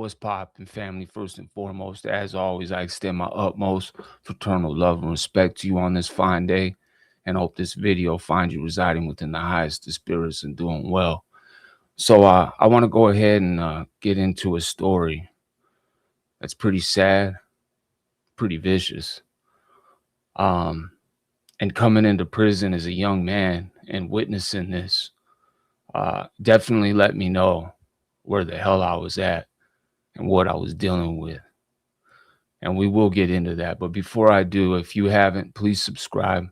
What's poppin', family? First and foremost, as always, I extend my utmost fraternal love and respect to you on this fine day, and hope this video finds you residing within the highest of spirits and doing well. So, I want to go ahead and get into a story that's pretty sad, pretty vicious. Um, and coming into prison as a young man and witnessing this definitely let me know where the hell I was at and what I was dealing with. And we will get into that. But before I do, if you haven't, please subscribe.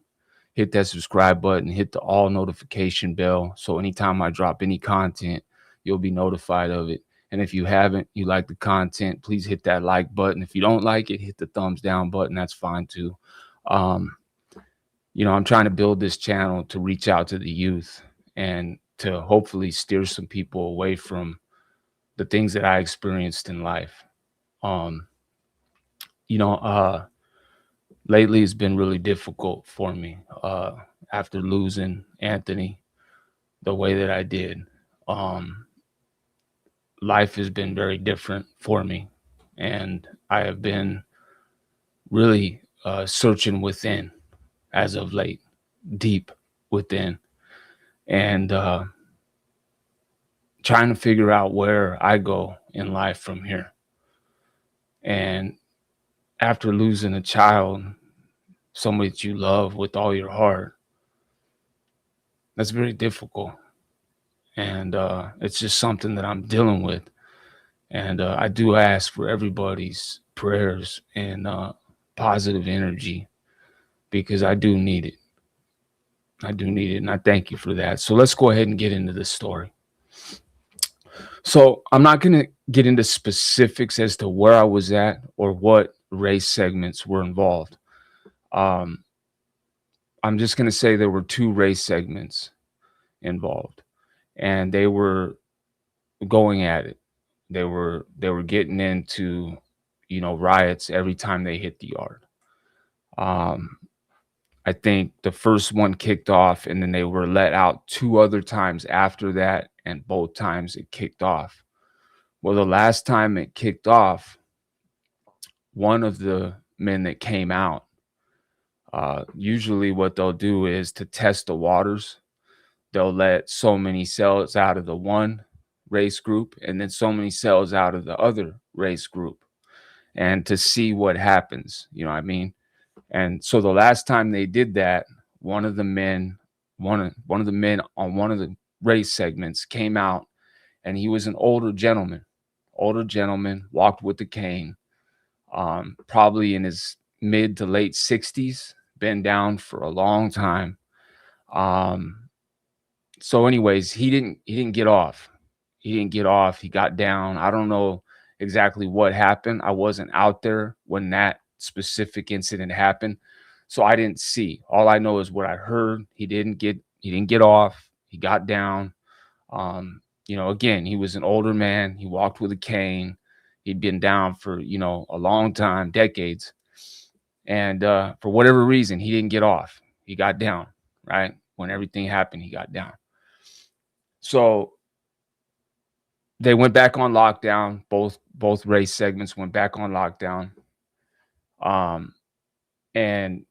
Hit that subscribe button, hit the all notification bell. So anytime I drop any content, you'll be notified of it. And if you haven't, you like the content, please hit that like button. If you don't like it, hit the thumbs down button. That's fine too. Um, I'm trying to build this channel to reach out to the youth and to hopefully steer some people away from the things that I experienced in life. Um, you know, uh, Lately it's been really difficult for me after losing Anthony the way that I did. Um, Life has been very different for me, and I have been really searching within as of late, deep within, and trying to figure out where I go in life from here. And after losing a child, somebody that you love with all your heart, that's very difficult. And it's just something that I'm dealing with. And I do ask for everybody's prayers and positive energy because I do need it. I do need it. And I thank you for that. So let's go ahead and get into this story. So I'm not going to get into specifics as to where I was at or what race segments were involved. Um, I'm just going to say there were two race segments involved, and they were going at it. They were getting into, riots every time they hit the yard. Um, I think the first one kicked off, and then they were let out two other times after that, and both times it kicked off. Well, the last time it kicked off, one of the men that came out, usually what they'll do is to test the waters. They'll let so many cells out of the one race group and then so many cells out of the other race group, and to see what happens. You know what I mean? And so the last time they did that, one of the men on one of the race segments came out, and he was an older gentleman, walked with a cane, probably in his mid to late 60s, been down for a long time. Um, so anyways, he didn't get off. He didn't get off. He got down. I don't know exactly what happened. I wasn't out there when that specific incident happened, so I didn't see. All I know is what I heard. He didn't get off. He got down. Again, he was an older man. He walked with a cane. He'd been down for, a long time, decades. And for whatever reason, he didn't get off. He got down, right? When everything happened, he got down. So they went back on lockdown. Both race segments went back on lockdown. Um, and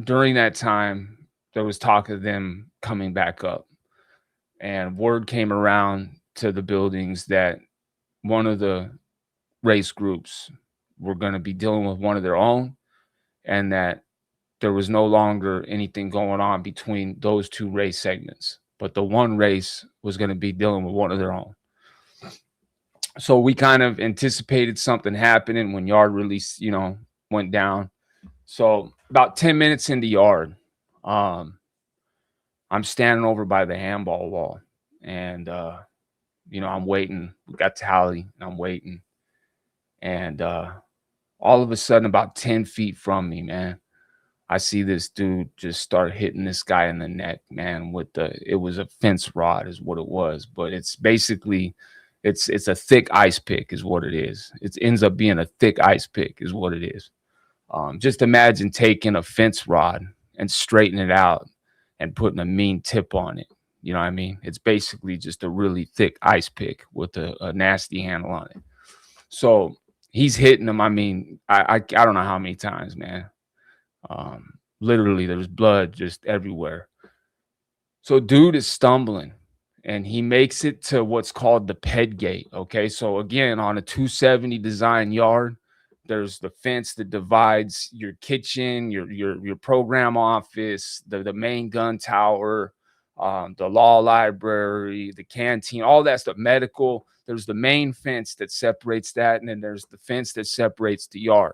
during that time, there was talk of them coming back up. And word came around to the buildings that one of the race groups were going to be dealing with one of their own, and that there was no longer anything going on between those two race segments, but the one race was going to be dealing with one of their own. So we kind of anticipated something happening when yard release, went down. So about 10 minutes into yard, um, I'm standing over by the handball wall, and I'm waiting. We got tally, and I'm waiting, and all of a sudden, about 10 feet from me, man, I see this dude just start hitting this guy in the neck, man, it was a fence rod is what it was, but it's basically, it's a thick ice pick is what it is. It ends up being a thick ice pick is what it is. Just imagine taking a fence rod and straightening it out and putting a mean tip on it. You know what I mean? It's basically just a really thick ice pick with a nasty handle on it. So he's hitting him. I mean, I don't know how many times, man. Literally, there's blood just everywhere. So dude is stumbling and he makes it to what's called the ped gate. Okay. So again, on a 270 design yard, there's the fence that divides your kitchen, your program office, the main gun tower, the law library, the canteen, all that stuff, medical. There's the main fence that separates that, and then there's the fence that separates the yard.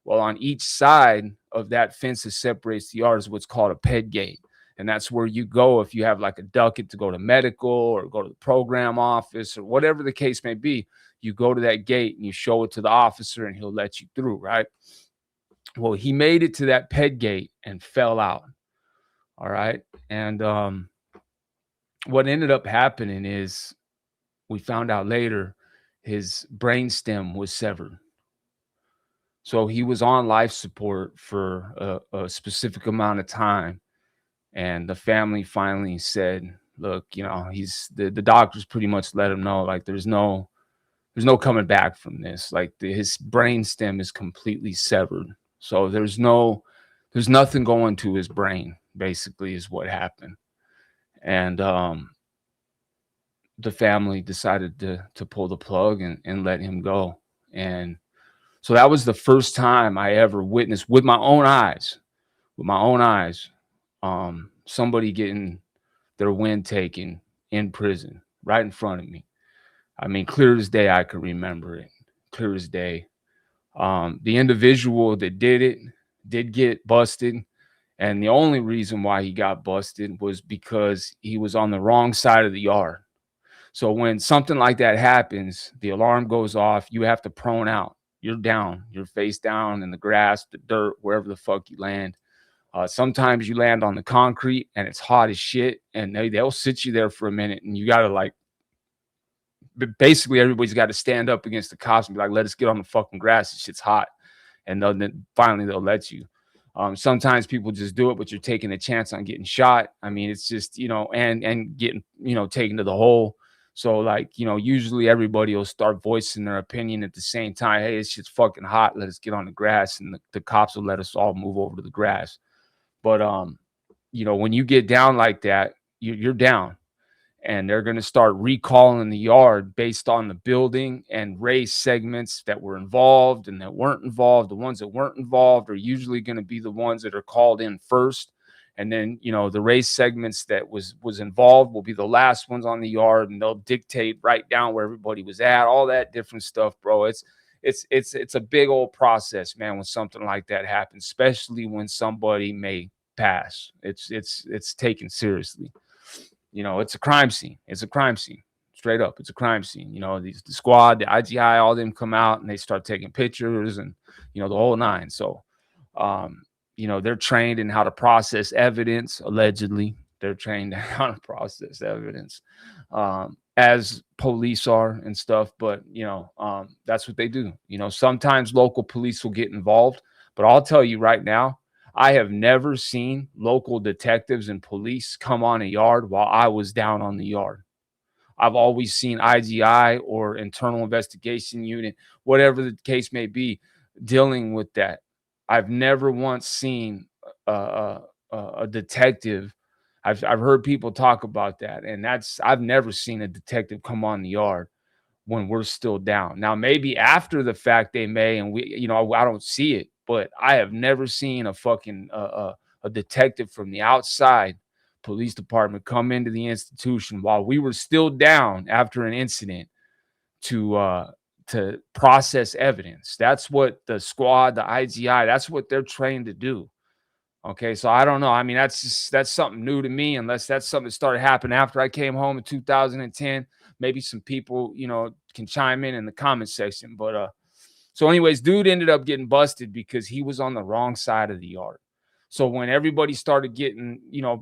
Well, on each side of that fence that separates the yard is what's called a ped gate, and that's where you go if you have like a ducket to go to medical or go to the program office or whatever the case may be. You go to that gate and you show it to the officer and he'll let you through, right? Well, he made it to that ped gate and fell out. All right. And what ended up happening is we found out later his brainstem was severed. So he was on life support for a specific amount of time, and the family finally said, look, he's the doctors pretty much let him know, like, there's no coming back from this. Like, his brain stem is completely severed, so there's nothing going to his brain, basically, is what happened. And the family decided to pull the plug and let him go. And so that was the first time I ever witnessed with my own eyes, somebody getting their wind taken in prison right in front of me. I mean, clear as day, I can remember it. Clear as day. The individual that did it did get busted. And the only reason why he got busted was because he was on the wrong side of the yard. So when something like that happens, the alarm goes off, you have to prone out. You're down, you're face down in the grass, the dirt, wherever the fuck you land. Sometimes you land on the concrete and it's hot as shit, and they'll sit you there for a minute, and you gotta, like, basically everybody's got to stand up against the cops and be like, let us get on the fucking grass. This shit's hot. And then finally they'll let you. Sometimes people just do it, but you're taking a chance on getting shot. I mean, it's just, and getting, taken to the hole. So, like, usually everybody will start voicing their opinion at the same time. Hey, this shit's fucking hot. Let us get on the grass. And the cops will let us all move over to the grass. But, when you get down like that, you're down, and they're going to start recalling the yard based on the building and race segments that were involved and that weren't involved. The ones that weren't involved are usually going to be the ones that are called in first, and then the race segments that was involved will be the last ones on the yard, and they'll dictate right down where everybody was at, all that different stuff, bro. It's a big old process, man, when something like that happens, especially when somebody may pass. It's taken seriously. It's a crime scene. It's a crime scene. Straight up, it's a crime scene. The squad, the IGI, all of them come out and they start taking pictures and the whole nine. So, they're trained in how to process evidence. Allegedly, they're trained in how to process evidence, as police are and stuff. But that's what they do. Sometimes local police will get involved, but I'll tell you right now, I have never seen local detectives and police come on a yard while I was down on the yard. I've always seen IGI or internal investigation unit, whatever the case may be, dealing with that. I've never once seen a detective. I've heard people talk about that, and I've never seen a detective come on the yard when we're still down. Now, maybe after the fact they may, and I don't see it, but I have never seen a fucking a detective from the outside police department come into the institution while we were still down after an incident to process evidence. That's what the squad, the IGI, that's what they're trained to do. Okay, so I don't know. I mean, that's something new to me, unless that's something that started happening after I came home in 2010. Maybe some people, can chime in the comment section. But so anyways, dude ended up getting busted because he was on the wrong side of the yard. So when everybody started getting,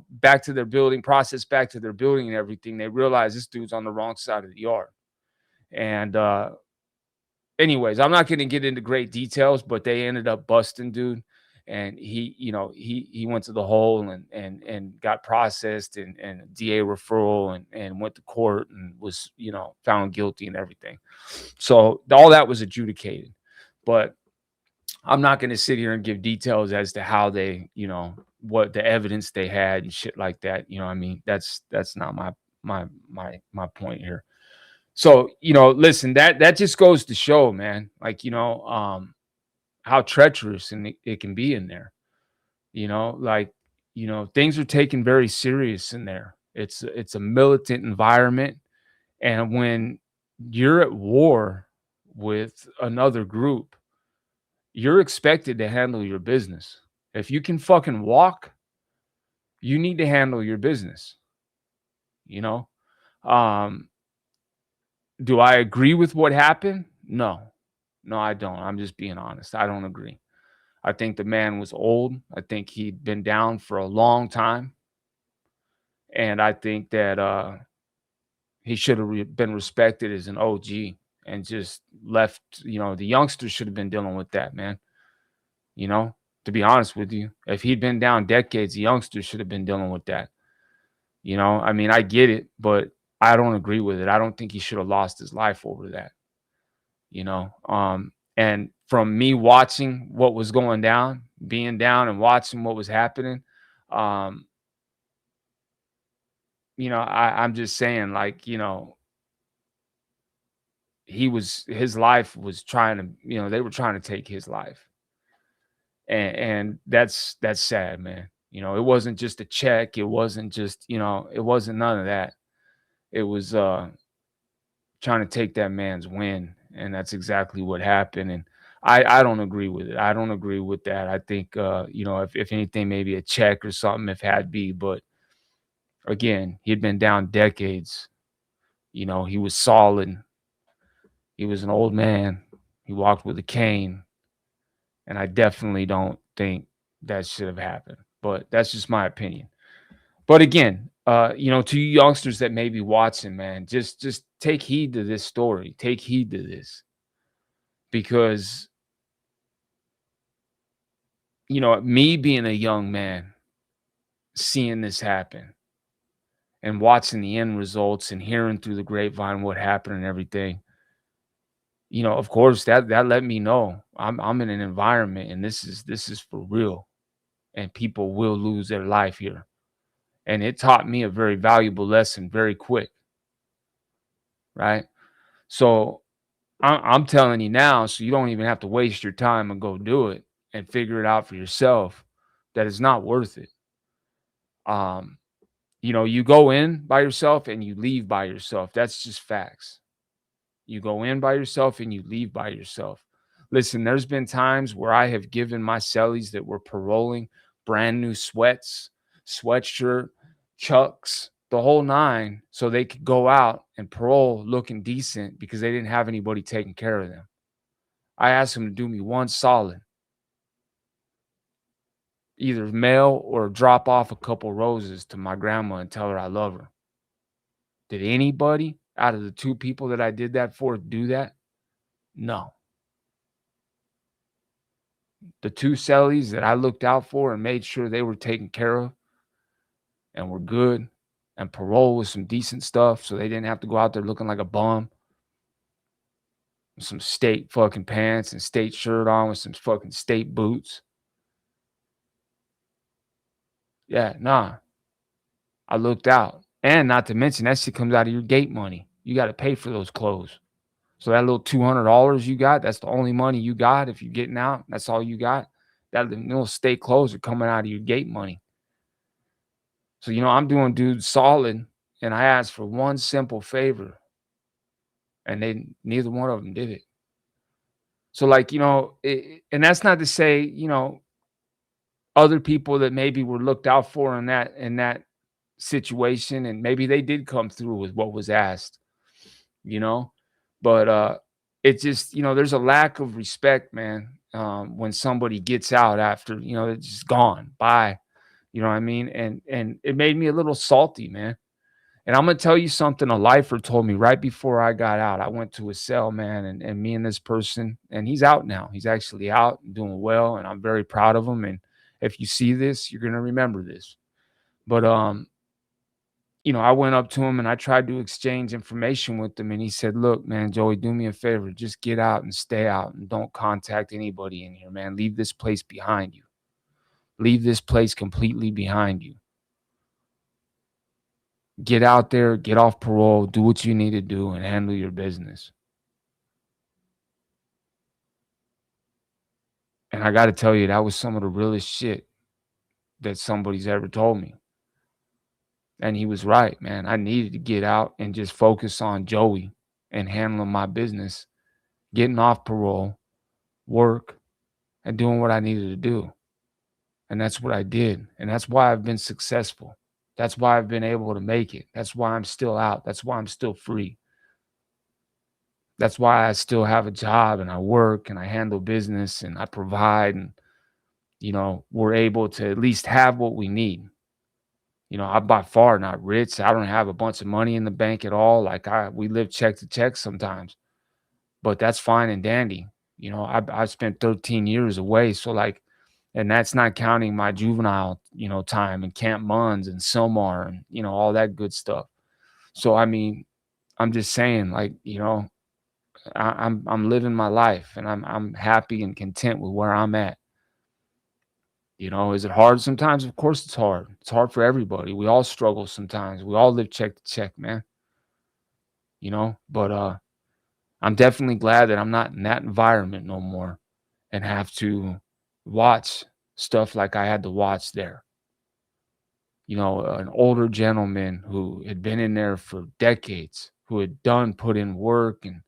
back to their building, back to their building and everything, they realized this dude's on the wrong side of the yard. And anyways, I'm not going to get into great details, but they ended up busting dude. and he went to the hole and got processed and DA referral and went to court and was found guilty and everything. So all that was adjudicated, but I'm not going to sit here and give details as to how they, what the evidence they had and shit like that. I mean, that's not my point here. So, listen, that just goes to show, man, like, how treacherous and it can be in there. Like, things are taken very serious in there. It's a militant environment, and when you're at war with another group, you're expected to handle your business. If you can fucking walk, you need to handle your business, you know? Um, do I agree with what happened? No. No, I don't. I'm just being honest. I don't agree. I think the man was old. I think he'd been down for a long time. And I think that he should have been respected as an OG and just left, the youngsters should have been dealing with that, man. You know, to be honest with you, if he'd been down decades, the youngsters should have been dealing with that. I mean, I get it, but I don't agree with it. I don't think he should have lost his life over that, and from me watching what was going down, being down and watching what was happening, um, I'm just saying, like, his life was trying to, they were trying to take his life. And that's sad, man. It wasn't just a check. It wasn't just, it wasn't none of that. It was trying to take that man's win. And that's exactly what happened. And I don't agree with it. I don't agree with that. I think if anything, maybe a check or something if had be, but again, he'd been down decades. He was solid. He was an old man. He walked with a cane. And I definitely don't think that should have happened. But that's just my opinion. But again, to you youngsters that may be watching, man, just take heed to this story. Take heed to this. Because, me being a young man, seeing this happen and watching the end results and hearing through the grapevine what happened and everything, of course that let me know I'm in an environment and this is for real, and people will lose their life here. And it taught me a very valuable lesson very quick, right? So I'm telling you now, so you don't even have to waste your time and go do it and figure it out for yourself, that it's not worth it. Um, you go in by yourself and you leave by yourself. That's just facts. You go in by yourself and you leave by yourself. Listen, there's been times where I have given my cellies that were paroling brand new sweats, sweatshirt, chucks, the whole nine, so they could go out and parole looking decent because they didn't have anybody taking care of them. I asked them to do me one solid, either mail or drop off a couple roses to my grandma and tell her I love her. Did anybody out of the two people that I did that for do that? No. The two cellies that I looked out for and made sure they were taken care of and were good and parole with some decent stuff so they didn't have to go out there looking like a bum with some state fucking pants and state shirt on with some fucking state boots. Yeah, nah. I looked out. And not to mention, that shit comes out of your gate money. You got to pay for those clothes. So that little $200 you got, that's the only money you got. If you're getting out, that's all you got. That little state clothes are coming out of your gate money. So, I'm doing dudes solid, and I asked for one simple favor, and neither one of them did it. So, like, and that's not to say, other people that maybe were looked out for in that situation, and maybe they did come through with what was asked, you know, but it just, there's a lack of respect, man, when somebody gets out after, it's just gone. Bye. You know what I mean? And it made me a little salty, man. And I'm gonna tell you something a lifer told me right before I got out. I went to a cell, man, and me and this person, and he's out now. He's actually out and doing well, and I'm very proud of him. And if you see this, you're gonna remember this. But I went up to him and I tried to exchange information with him, and he said, "Look, man, Joey, do me a favor. Just get out and stay out and don't contact anybody in here, man. Leave this place behind you. Leave this place completely behind you. Get out there, get off parole, do what you need to do, and handle your business." And I got to tell you, that was some of the realest shit that somebody's ever told me. And he was right, man. I needed to get out and just focus on Joey and handling my business, getting off parole, work, and doing what I needed to do. And that's what I did. And that's why I've been successful. That's why I've been able to make it. That's why I'm still out. That's why I'm still free. That's why I still have a job and I work and I handle business and I provide, and we're able to at least have what we need. I'm by far not rich. I don't have a bunch of money in the bank at all. Like we live check to check sometimes, but that's fine and dandy. I spent 13 years away. So like, and that's not counting my juvenile, time and Camp Munns and Silmar and, all that good stuff. So, I mean, I'm just saying like, I'm living my life and I'm happy and content with where I'm at. Is it hard sometimes? Of course it's hard. It's hard for everybody. We all struggle sometimes. We all live check to check, man. But I'm definitely glad that I'm not in that environment no more and have to watch stuff like I had to watch there. An older gentleman who had been in there for decades, who had put in work and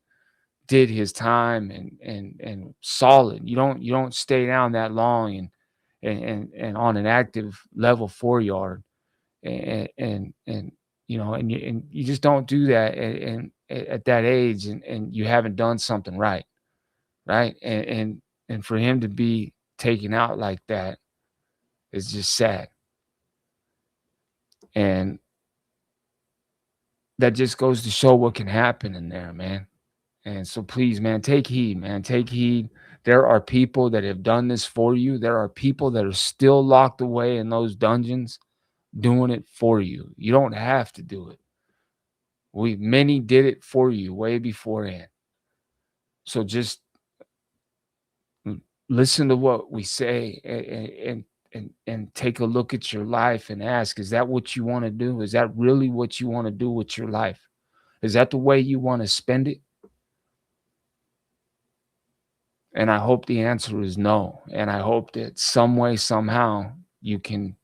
did his time and solid. You don't stay down that long and on an active level 4 yard and you just don't do that at that age and you haven't done something right, right? And for him to be taken out like that is just sad. And that just goes to show what can happen in there, man. And so please, man, take heed, man. Take heed. There are people that have done this for you. There are people that are still locked away in those dungeons doing it for you. You don't have to do it. Many did it for you way beforehand. So just listen to what we say and take a look at your life and ask, is that what you want to do? Is that really what you want to do with your life? Is that the way you want to spend it? And I hope the answer is no. And I hope that some way, somehow, you can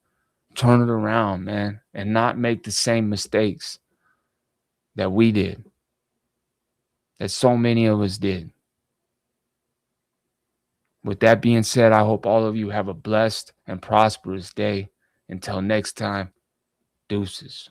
turn it around, man, and not make the same mistakes that we did, that so many of us did. With that being said, I hope all of you have a blessed and prosperous day. Until next time, deuces.